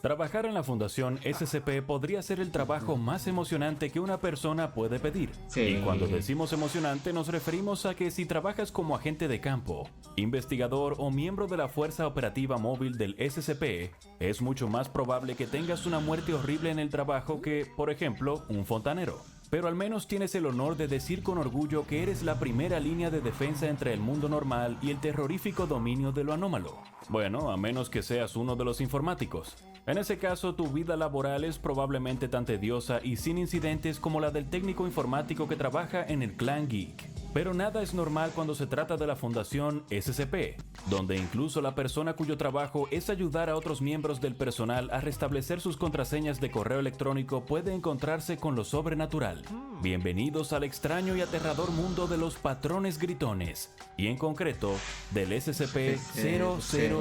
Trabajar en la Fundación SCP podría ser el trabajo más emocionante que una persona puede pedir. Sí. Y cuando decimos emocionante nos referimos a que si trabajas como agente de campo, investigador o miembro de la Fuerza Operativa Móvil del SCP, es mucho más probable que tengas una muerte horrible en el trabajo que, por ejemplo, un fontanero. Pero al menos tienes el honor de decir con orgullo que eres la primera línea de defensa entre el mundo normal y el terrorífico dominio de lo anómalo. Bueno, a menos que seas uno de los informáticos. En ese caso, tu vida laboral es probablemente tan tediosa y sin incidentes como la del técnico informático que trabaja en el Clan Geek. Pero nada es normal cuando se trata de la Fundación SCP, donde incluso la persona cuyo trabajo es ayudar a otros miembros del personal a restablecer sus contraseñas de correo electrónico puede encontrarse con lo sobrenatural. Bienvenidos al extraño y aterrador mundo de los patrones gritones, y en concreto, del SCP-000.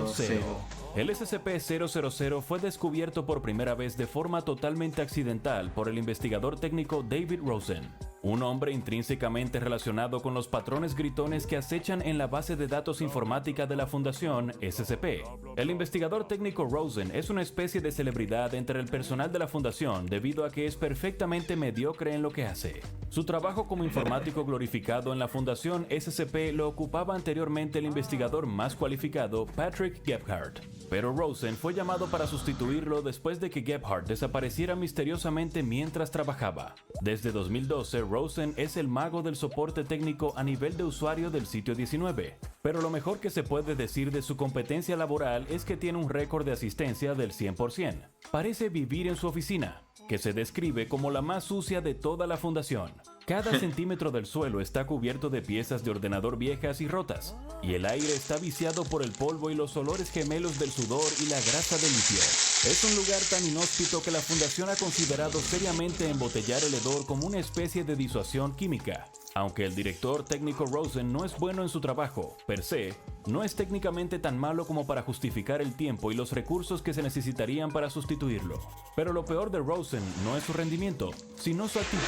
El SCP-000 fue descubierto por primera vez de forma totalmente accidental por el investigador técnico David Rosen, un hombre intrínsecamente relacionado con los patrones gritones que acechan en la base de datos informática de la Fundación SCP. El investigador técnico Rosen es una especie de celebridad entre el personal de la Fundación debido a que es perfectamente mediocre en lo que hace. Su trabajo como informático glorificado en la Fundación SCP lo ocupaba anteriormente el investigador más cualificado, Patrick Gebhardt. Pero Rosen fue llamado para sustituirlo después de que Gebhardt desapareciera misteriosamente mientras trabajaba. Desde 2012, Rosen es el mago del soporte técnico a nivel de usuario del sitio 19. Pero lo mejor que se puede decir de su competencia laboral es que tiene un récord de asistencia del 100%. Parece vivir en su oficina, que se describe como la más sucia de toda la fundación. Cada centímetro del suelo está cubierto de piezas de ordenador viejas y rotas, y el aire está viciado por el polvo y los olores gemelos del sudor y la grasa de litio. Es un lugar tan inhóspito que la fundación ha considerado seriamente embotellar el hedor como una especie de disuasión química. Aunque el director técnico Rosen no es bueno en su trabajo, per se, no es técnicamente tan malo como para justificar el tiempo y los recursos que se necesitarían para sustituirlo. Pero lo peor de Rosen no es su rendimiento, sino su actitud,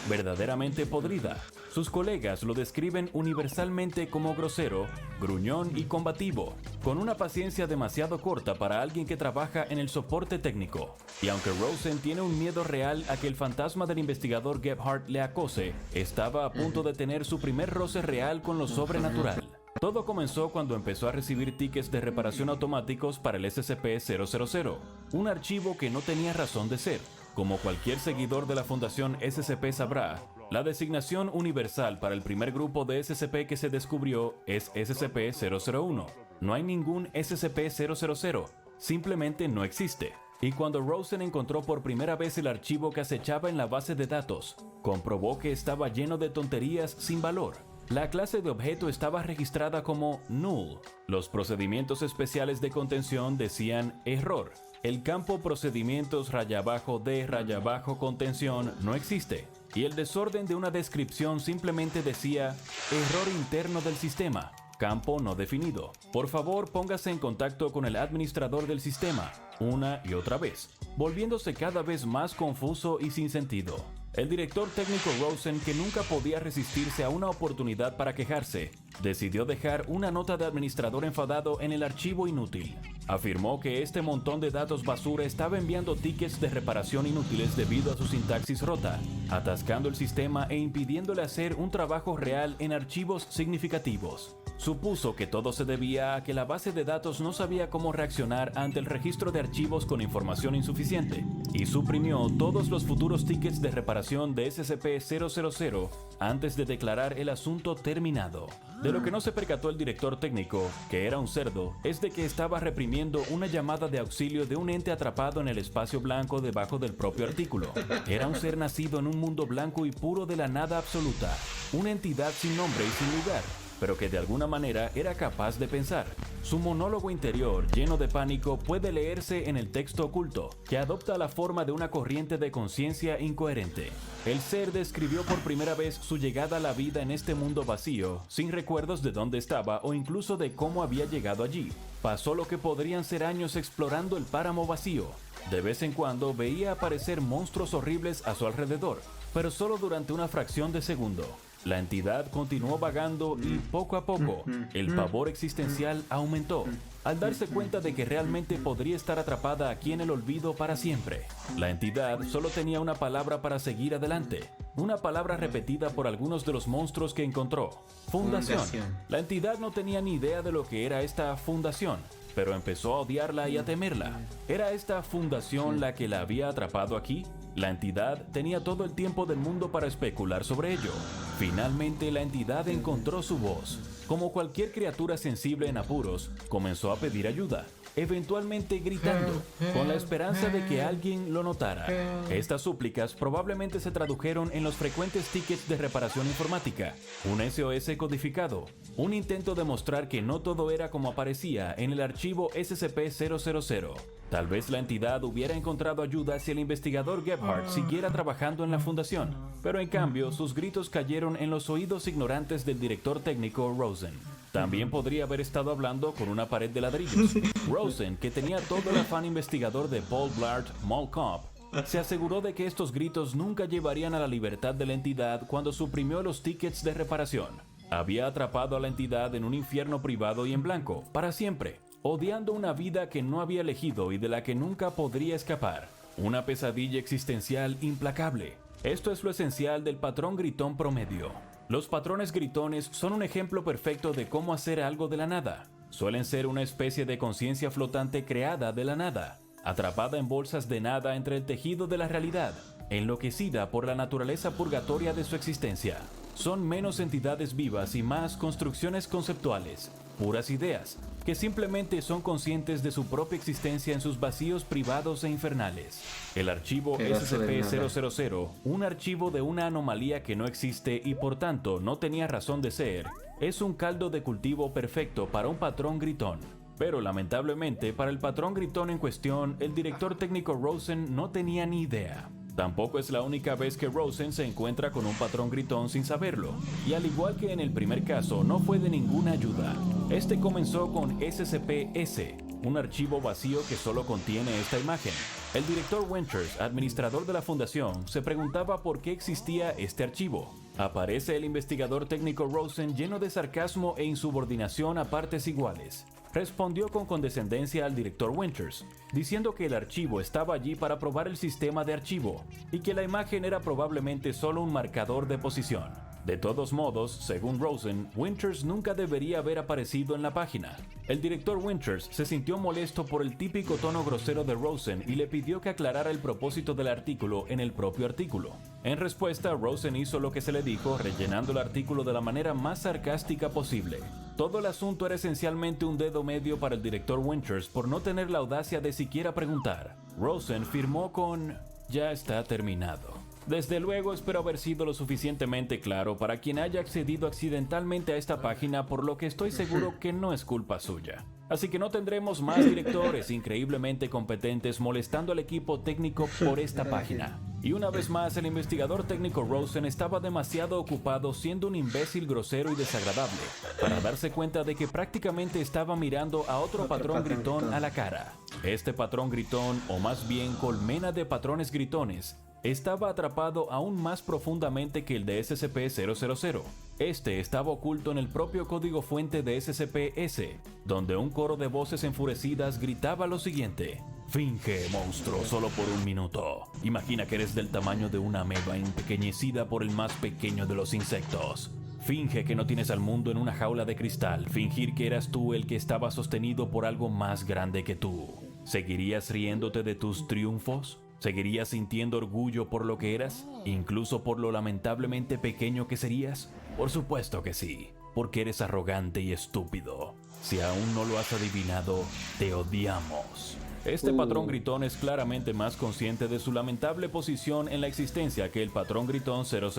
verdaderamente podrida. Sus colegas lo describen universalmente como grosero, gruñón y combativo, con una paciencia demasiado corta para alguien que trabaja en el soporte técnico. Y aunque Rosen tiene un miedo real a que el fantasma del investigador Gebhardt le acose, estaba a punto de tener su primer roce real con lo sobrenatural. Todo comenzó cuando empezó a recibir tickets de reparación automáticos para el SCP-000, un archivo que no tenía razón de ser. Como cualquier seguidor de la Fundación SCP sabrá, la designación universal para el primer grupo de SCP que se descubrió es SCP-001. No hay ningún SCP-000, simplemente no existe. Y cuando Rosen encontró por primera vez el archivo que acechaba en la base de datos, comprobó que estaba lleno de tonterías sin valor. La clase de objeto estaba registrada como null. Los procedimientos especiales de contención decían error. El campo procedimientos _d contención no existe. Y el desorden de una descripción simplemente decía error interno del sistema. Campo no definido. Por favor, póngase en contacto con el administrador del sistema, una y otra vez, volviéndose cada vez más confuso y sin sentido. El director técnico Rosen, que nunca podía resistirse a una oportunidad para quejarse, decidió dejar una nota de administrador enfadado en el archivo inútil. Afirmó que este montón de datos basura estaba enviando tickets de reparación inútiles debido a su sintaxis rota, atascando el sistema e impidiéndole hacer un trabajo real en archivos significativos. Supuso que todo se debía a que la base de datos no sabía cómo reaccionar ante el registro de archivos con información insuficiente, y suprimió todos los futuros tickets de reparación de SCP-000 antes de declarar el asunto terminado. De lo que no se percató el director técnico, que era un cerdo, es de que estaba reprimiendo una llamada de auxilio de un ente atrapado en el espacio blanco debajo del propio artículo. Era un ser nacido en un mundo blanco y puro de la nada absoluta, una entidad sin nombre y sin lugar, pero que de alguna manera era capaz de pensar. Su monólogo interior, lleno de pánico, puede leerse en el texto oculto, que adopta la forma de una corriente de conciencia incoherente. El ser describió por primera vez su llegada a la vida en este mundo vacío, sin recuerdos de dónde estaba o incluso de cómo había llegado allí. Pasó lo que podrían ser años explorando el páramo vacío. De vez en cuando veía aparecer monstruos horribles a su alrededor, pero solo durante una fracción de segundo. La entidad continuó vagando y poco a poco el pavor existencial aumentó, al darse cuenta de que realmente podría estar atrapada aquí en el olvido para siempre. La entidad solo tenía una palabra para seguir adelante, una palabra repetida por algunos de los monstruos que encontró: fundación. La entidad no tenía ni idea de lo que era esta fundación, pero empezó a odiarla y a temerla. ¿Era esta fundación la que la había atrapado aquí? La entidad tenía todo el tiempo del mundo para especular sobre ello. Finalmente, la entidad encontró su voz. Como cualquier criatura sensible en apuros, comenzó a pedir ayuda, eventualmente gritando, con la esperanza de que alguien lo notara. Estas súplicas probablemente se tradujeron en los frecuentes tickets de reparación informática, un SOS codificado, un intento de mostrar que no todo era como aparecía en el archivo SCP-000. Tal vez la entidad hubiera encontrado ayuda si el investigador Gebhardt siguiera trabajando en la fundación, pero en cambio sus gritos cayeron en los oídos ignorantes del director técnico Rosen. También podría haber estado hablando con una pared de ladrillos. Rosen, que tenía todo el afán investigador de Paul Blart Mall Cop, se aseguró de que estos gritos nunca llevarían a la libertad de la entidad cuando suprimió los tickets de reparación. Había atrapado a la entidad en un infierno privado y en blanco, para siempre, odiando una vida que no había elegido y de la que nunca podría escapar. Una pesadilla existencial implacable. Esto es lo esencial del patrón gritón promedio. Los patrones gritones son un ejemplo perfecto de cómo hacer algo de la nada. Suelen ser una especie de conciencia flotante creada de la nada, atrapada en bolsas de nada entre el tejido de la realidad, enloquecida por la naturaleza purgatoria de su existencia. Son menos entidades vivas y más construcciones conceptuales, puras ideas, que simplemente son conscientes de su propia existencia en sus vacíos privados e infernales. El archivo SCP-000, un archivo de una anomalía que no existe y por tanto no tenía razón de ser, es un caldo de cultivo perfecto para un patrón gritón. Pero lamentablemente, para el patrón gritón en cuestión, el director técnico Rosen no tenía ni idea. Tampoco es la única vez que Rosen se encuentra con un patrón gritón sin saberlo, y al igual que en el primer caso, no fue de ninguna ayuda. Este comenzó con SCP-S, un archivo vacío que solo contiene esta imagen. El director Winters, administrador de la fundación, se preguntaba por qué existía este archivo. Aparece el investigador técnico Rosen lleno de sarcasmo e insubordinación a partes iguales. Respondió con condescendencia al director Winters, diciendo que el archivo estaba allí para probar el sistema de archivo y que la imagen era probablemente solo un marcador de posición. De todos modos, según Rosen, Winters nunca debería haber aparecido en la página. El director Winters se sintió molesto por el típico tono grosero de Rosen y le pidió que aclarara el propósito del artículo en el propio artículo. En respuesta, Rosen hizo lo que se le dijo, rellenando el artículo de la manera más sarcástica posible. Todo el asunto era esencialmente un dedo medio para el director Winters por no tener la audacia de siquiera preguntar. Rosen firmó con: "Ya está terminado". Desde luego espero haber sido lo suficientemente claro para quien haya accedido accidentalmente a esta página, por lo que estoy seguro que no es culpa suya. Así que no tendremos más directores increíblemente competentes molestando al equipo técnico por esta página. Y una vez más, el investigador técnico Rosen estaba demasiado ocupado siendo un imbécil grosero y desagradable para darse cuenta de que prácticamente estaba mirando a otro patrón gritón a la cara. Este patrón gritón, o más bien colmena de patrones gritones, estaba atrapado aún más profundamente que el de SCP-000. Este estaba oculto en el propio código fuente de SCP-S, donde un coro de voces enfurecidas gritaba lo siguiente: "Finge, monstruo, solo por un minuto. Imagina que eres del tamaño de una ameba empequeñecida por el más pequeño de los insectos. Finge que no tienes al mundo en una jaula de cristal. Fingir que eras tú el que estaba sostenido por algo más grande que tú. ¿Seguirías riéndote de tus triunfos? ¿Seguirías sintiendo orgullo por lo que eras, incluso por lo lamentablemente pequeño que serías? Por supuesto que sí, porque eres arrogante y estúpido. Si aún no lo has adivinado, te odiamos". Este patrón gritón es claramente más consciente de su lamentable posición en la existencia que el patrón gritón 000,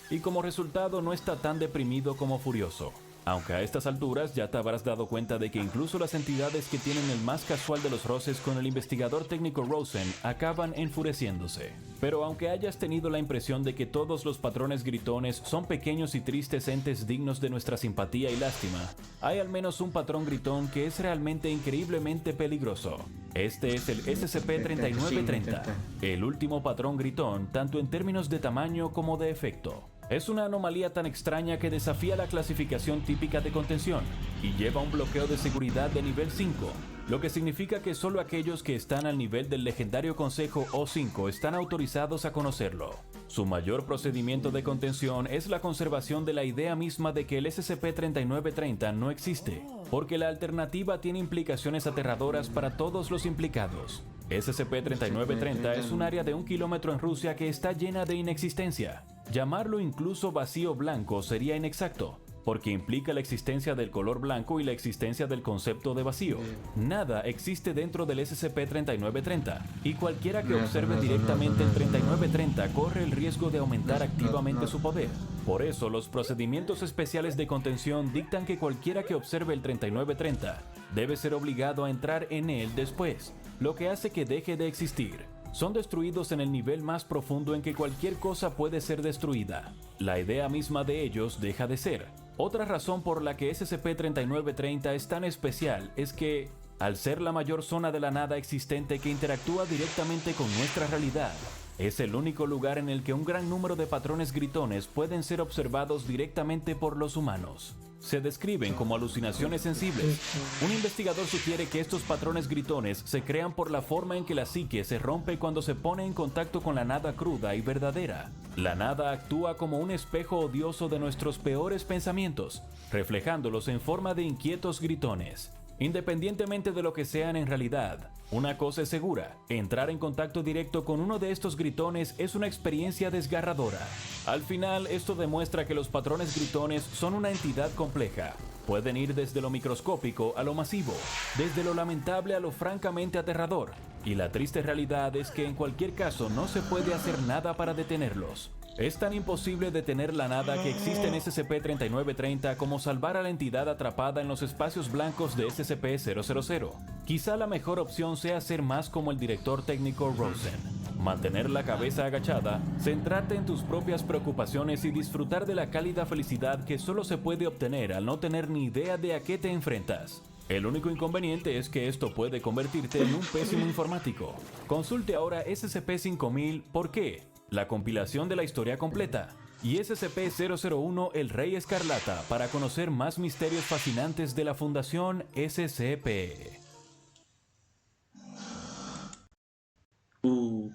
y como resultado no está tan deprimido como furioso. Aunque a estas alturas ya te habrás dado cuenta de que incluso las entidades que tienen el más casual de los roces con el investigador técnico Rosen acaban enfureciéndose. Pero aunque hayas tenido la impresión de que todos los patrones gritones son pequeños y tristes entes dignos de nuestra simpatía y lástima, hay al menos un patrón gritón que es realmente increíblemente peligroso. Este es el SCP-3930, el último patrón gritón tanto en términos de tamaño como de efecto. Es una anomalía tan extraña que desafía la clasificación típica de contención y lleva un bloqueo de seguridad de nivel 5, lo que significa que solo aquellos que están al nivel del legendario consejo O5 están autorizados a conocerlo. Su mayor procedimiento de contención es la conservación de la idea misma de que el SCP-3930 no existe, porque la alternativa tiene implicaciones aterradoras para todos los implicados. SCP-3930 es un área de 1 kilómetro en Rusia que está llena de inexistencia. Llamarlo incluso vacío blanco sería inexacto, porque implica la existencia del color blanco y la existencia del concepto de vacío. Nada existe dentro del SCP-3930, y cualquiera que observe directamente el 3930 corre el riesgo de aumentar activamente su poder. Por eso, los procedimientos especiales de contención dictan que cualquiera que observe el 3930 debe ser obligado a entrar en él después, lo que hace que deje de existir. Son destruidos en el nivel más profundo en que cualquier cosa puede ser destruida. La idea misma de ellos deja de ser. Otra razón por la que SCP-3930 es tan especial es que, al ser la mayor zona de la nada existente que interactúa directamente con nuestra realidad, es el único lugar en el que un gran número de patrones gritones pueden ser observados directamente por los humanos. Se describen como alucinaciones sensibles. Un investigador sugiere que estos patrones gritones se crean por la forma en que la psique se rompe cuando se pone en contacto con la nada cruda y verdadera. La nada actúa como un espejo odioso de nuestros peores pensamientos, reflejándolos en forma de inquietos gritones. Independientemente de lo que sean en realidad, una cosa es segura: entrar en contacto directo con uno de estos gritones es una experiencia desgarradora. Al final, esto demuestra que los patrones gritones son una entidad compleja. Pueden ir desde lo microscópico a lo masivo, desde lo lamentable a lo francamente aterrador, y la triste realidad es que en cualquier caso no se puede hacer nada para detenerlos. Es tan imposible detener la nada que existe en SCP-3930 como salvar a la entidad atrapada en los espacios blancos de SCP-000. Quizá la mejor opción sea ser más como el director técnico Rosen. Mantener la cabeza agachada, centrarte en tus propias preocupaciones y disfrutar de la cálida felicidad que solo se puede obtener al no tener ni idea de a qué te enfrentas. El único inconveniente es que esto puede convertirte en un pésimo informático. Consulte ahora SCP-5000 ¿Por qué?, la compilación de la historia completa, y SCP-001 El Rey Escarlata para conocer más misterios fascinantes de la Fundación SCP.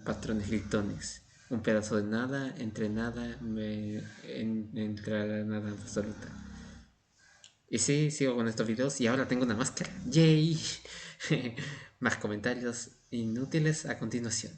Patrones gritones. Un pedazo de nada, entre nada, entre la nada absoluta. Y sí, sigo con estos videos y ahora tengo una máscara. ¡Yay! Más comentarios inútiles a continuación.